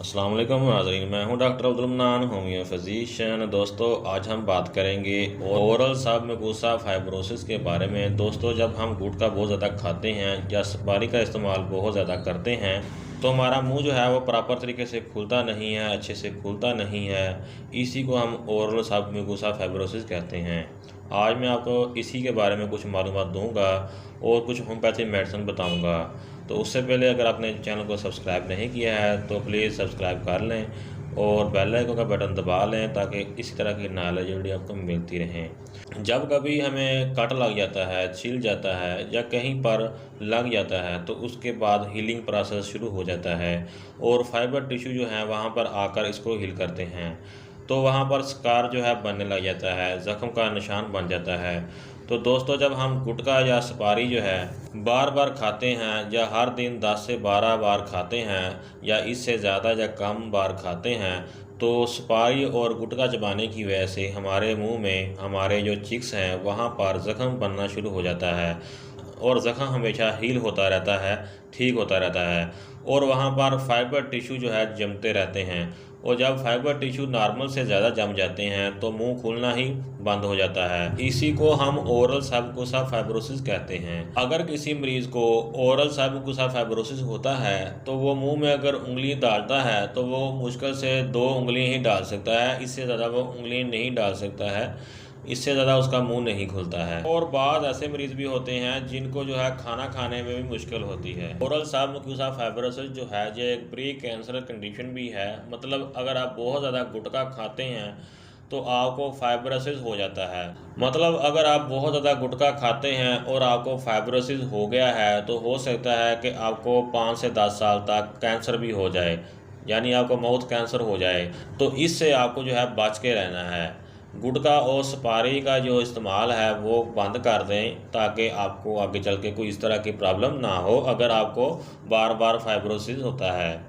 अस्सलाम वालेकुम नाज़रीन, मैं हूं doctor Abdul mannan, homeo physician. दोस्तों, आज हम बात करेंगे ओरल सब म्यूकोसा फाइब्रोसिस के बारे में। दोस्तों, जब हम गुटखा बहुत ज़्यादा खाते हैं या सुपारी का इस्तेमाल बहुत ज़्यादा करते हैं तो हमारा मुंह जो है वो प्रॉपर तरीके से खुलता नहीं है, अच्छे से खुलता नहीं है। इसी को हम ओरल सब म्यूकोसा फाइब्रोसिस कहते हैं। आज मैं आपको इसी के बारे में कुछ मालूमात दूंगा और कुछ होम्योपैथी मेडिसिन बताऊंगा। तो उससे पहले अगर आपने चैनल को सब्सक्राइब नहीं किया है तो प्लीज़ सब्सक्राइब कर लें और बेल आइकन का बटन दबा लें ताकि इसी तरह की नॉलेज वीडियो आपको मिलती रहें। जब कभी हमें कट लग जाता है, छिल जाता है या कहीं पर लग जाता है तो उसके बाद हीलिंग प्रोसेस शुरू हो जाता है और फाइबर टिश्यू जो है वहाँ पर आकर इसको हील करते हैं। तो वहाँ पर स्कार जो है बनने लग जाता है, ज़ख्म का निशान बन जाता है। तो दोस्तों, जब हम गुटखा या सुपारी जो है बार बार खाते हैं या हर दिन 10 से 12 बार खाते हैं या इससे ज़्यादा या कम बार खाते हैं तो सुपारी और गुटखा चबाने की वजह से हमारे मुंह में हमारे जो चिक्स हैं वहाँ पर ज़ख्म बनना शुरू हो जाता है और ज़ख्म हमेशा हील होता रहता है, ठीक होता रहता है और वहाँ पर फाइबर टिश्यू जो है जमते रहते हैं। और जब फाइबर टिश्यू नॉर्मल से ज़्यादा जम जाते हैं तो मुंह खुलना ही बंद हो जाता है। इसी को हम ओरल सबम्यूकोसा फाइब्रोसिस कहते हैं। अगर किसी मरीज़ को ओरल सबम्यूकोसा फाइब्रोसिस होता है तो वो मुंह में अगर उंगली डालता है तो वो मुश्किल से 2 उंगली ही डाल सकता है, इससे ज़्यादा वो उंगली नहीं डाल सकता है, इससे ज़्यादा उसका मुंह नहीं खुलता है। और बाद ऐसे मरीज़ भी होते हैं जिनको जो है खाना खाने में भी मुश्किल होती है। ओरल सबम्यूकोसा फाइब्रोसिस जो है ये एक प्री कैंसर कंडीशन भी है। मतलब अगर आप बहुत ज़्यादा गुटखा खाते हैं तो आपको फाइब्रोसिस हो जाता है। मतलब अगर आप बहुत ज़्यादा गुटखा खाते हैं और आपको फाइब्रोसिस हो गया है तो हो सकता है कि आपको 5 से 10 साल तक कैंसर भी हो जाए, यानी आपको माउथ कैंसर हो जाए। तो इससे आपको जो है बच के रहना है। गुटखा और सुपारी का जो इस्तेमाल है वो बंद कर दें ताकि आपको आगे चल के कोई इस तरह की प्रॉब्लम ना हो। अगर आपको बार बार फाइब्रोसिस होता है,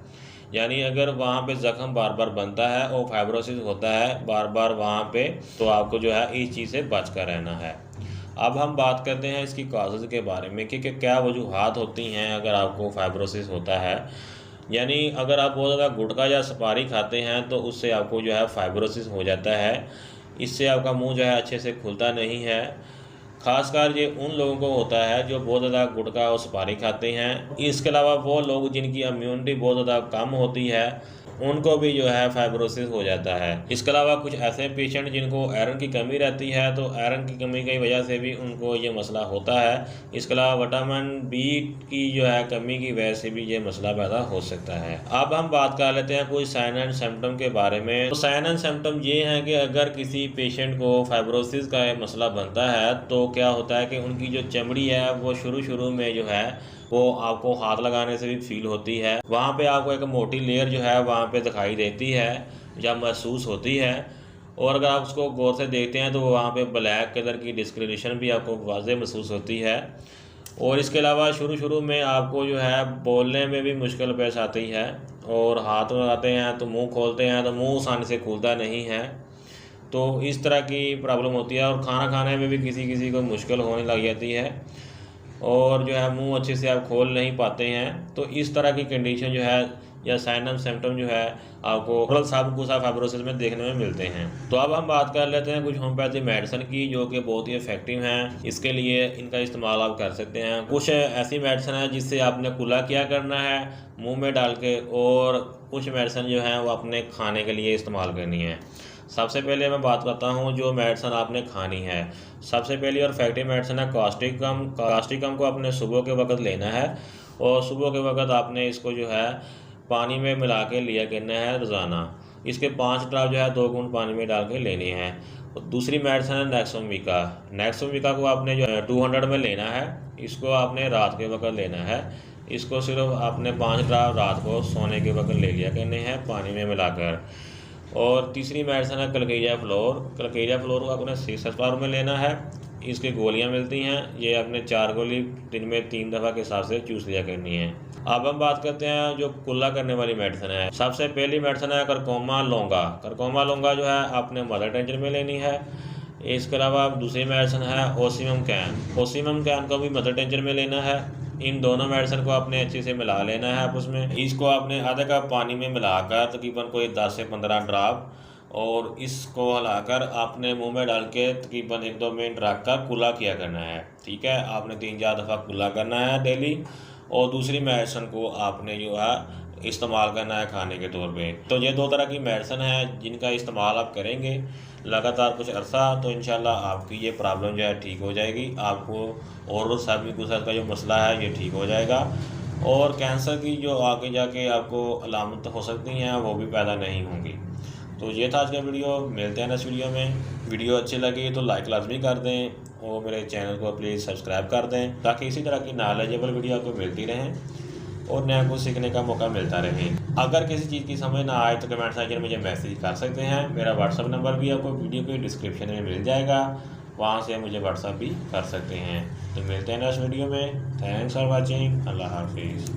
यानी अगर वहाँ पे ज़ख्म बार बार बनता है और फाइब्रोसिस होता है बार बार वहाँ पे, तो आपको जो है इस चीज़ से बच कर रहना है। अब हम बात करते हैं इसकी कॉजेज़ के बारे में कि क्या वजूहात होती हैं अगर आपको फाइब्रोसिस होता है। यानी अगर आप बहुत ज़्यादा गुटखा या सुपारी खाते हैं तो उससे आपको जो है फाइब्रोसिस हो जाता है। इससे आपका मुंह जो है अच्छे से खुलता नहीं है। ख़ासकर ये उन लोगों को होता है जो बहुत ज़्यादा गुटखा और सुपारी खाते हैं। इसके अलावा वो लोग जिनकी इम्यूनिटी बहुत ज़्यादा कम होती है उनको भी जो है फाइब्रोसिस हो जाता है। इसके अलावा कुछ ऐसे पेशेंट जिनको आयरन की कमी रहती है तो आयरन की कमी की वजह से भी उनको ये मसला होता है। इसके अलावा विटामिन बी की जो है कमी की वजह से भी ये मसला पैदा हो सकता है। अब हम बात कर लेते हैं कुछ साइन एंड सिम्टम के बारे में। तो साइन एंड सिम्टम ये हैं कि अगर किसी पेशेंट को फाइब्रोसिस का मसला बनता है तो क्या होता है कि उनकी जो चमड़ी है वो शुरू में जो है वो आपको हाथ लगाने से भी फील होती है। वहाँ पे आपको एक मोटी लेयर जो है वहाँ पे दिखाई देती है या महसूस होती है। और अगर आप उसको गौर से देखते हैं तो वहाँ पे ब्लैक कलर की डिस्कलरेशन भी आपको वाज़ेह महसूस होती है। और इसके अलावा शुरू में आपको जो है बोलने में भी मुश्किल पेश आती है और हाथ लगाते हैं तो मुँह खोलते हैं तो मुँह आसानी से खुलता नहीं है। तो इस तरह की प्रॉब्लम होती है और खाना खाने में भी किसी को मुश्किल होने लग जाती है और जो है मुंह अच्छे से आप खोल नहीं पाते हैं। तो इस तरह की कंडीशन जो है या साइन एंड सिम्टम जो है आपको ओरल सबम्यूकोसा फाइब्रोसिस में देखने में मिलते हैं। तो अब हम बात कर लेते हैं कुछ होम्योपैथी मेडिसिन की जो कि बहुत ही इफेक्टिव हैं। इसके लिए इनका इस्तेमाल आप कर सकते हैं। कुछ ऐसी मेडिसिन है जिससे आपने कुल्ला क्या करना है मुँह में डाल के, और कुछ मेडिसिन जो है वो अपने खाने के लिए इस्तेमाल करनी है। सबसे पहले मैं बात करता हूँ जो मेडिसिन आपने खानी है। सबसे पहली और इफेक्टिव मेडिसिन है कास्टिकम। कास्टिकम को आपने सुबह के वक्त लेना है और सुबह के वक्त आपने इसको जो है पानी में मिला के लिया करना है रोज़ाना। इसके 5 ड्रॉप जो है 2 बूंद पानी में डाल के लेनी है। और दूसरी मेडिसिन है नेक्सोमिका। नेक्सोमिका को आपने जो है 200 में लेना है। इसको आपने रात के वक्त लेना है। इसको सिर्फ आपने 5 ड्रॉप रात को सोने के वक्त ले लिया करने हैं पानी में मिलाकर। और तीसरी मेडिसिन है कलकेरिया फ्लोर। कलकेरिया फ्लोर को आपने 6 बार में लेना है। इसकी गोलियां मिलती हैं, ये आपने 4 गोली दिन में 3 दफ़ा के हिसाब से चूस लिया करनी है। अब हम बात करते हैं जो कुल्ला करने वाली मेडिसिन है। सबसे पहली मेडिसिन है करकोमा लौंगा। करकोमा लौंगा जो है आपने मदर टेंशन में लेनी है। इसके अलावा दूसरी मेडिसिन है ओसीमम कैन। ओसीमम कैन को भी मदर टेंशन में लेना है। इन दोनों मेडिसिन को आपने अच्छे से मिला लेना है। आप उसमें इसको आपने आधा कप पानी में मिलाकर तकरीबन कोई 10 से 15 ड्रॉप, और इसको हिलाकर आपने मुंह में डाल के तकरीबन 1-2 मिनट रख कर कुल्ला किया करना है। ठीक है, आपने 3-4 दफ़ा कुल्ला करना है डेली। और दूसरी मेडिसिन को आपने जो है इस्तेमाल करना है खाने के तौर पे। तो ये 2 तरह की मेडिसिन है जिनका इस्तेमाल आप करेंगे लगातार कुछ अर्सा, तो इंशाल्लाह आपकी ये प्रॉब्लम जो है ठीक हो जाएगी। आपको ओरल सैल्मिकुलस का जो मसला है ये ठीक हो जाएगा, और कैंसर की जो आगे जाके आपको अलामत हो सकती हैं वो भी पैदा नहीं होंगी। तो ये था आज का वीडियो। मिलते हैं नेक्स्ट वीडियो में। वीडियो अच्छी लगी तो लाइक लाजमी कर दें, और मेरे चैनल को प्लीज़ सब्सक्राइब कर दें ताकि इसी तरह की नॉलेजेबल वीडियो आपको मिलती रहें और नया कुछ सीखने का मौका मिलता रहे। अगर किसी चीज़ की समझ ना आए तो कमेंट सेक्शन में मुझे मैसेज कर सकते हैं। मेरा व्हाट्सअप नंबर भी आपको वीडियो के डिस्क्रिप्शन में मिल जाएगा, वहाँ से मुझे व्हाट्सअप भी कर सकते हैं। तो मिलते हैं नेक्स्ट वीडियो में। Thanks for watching. अल्लाह हाफिज़।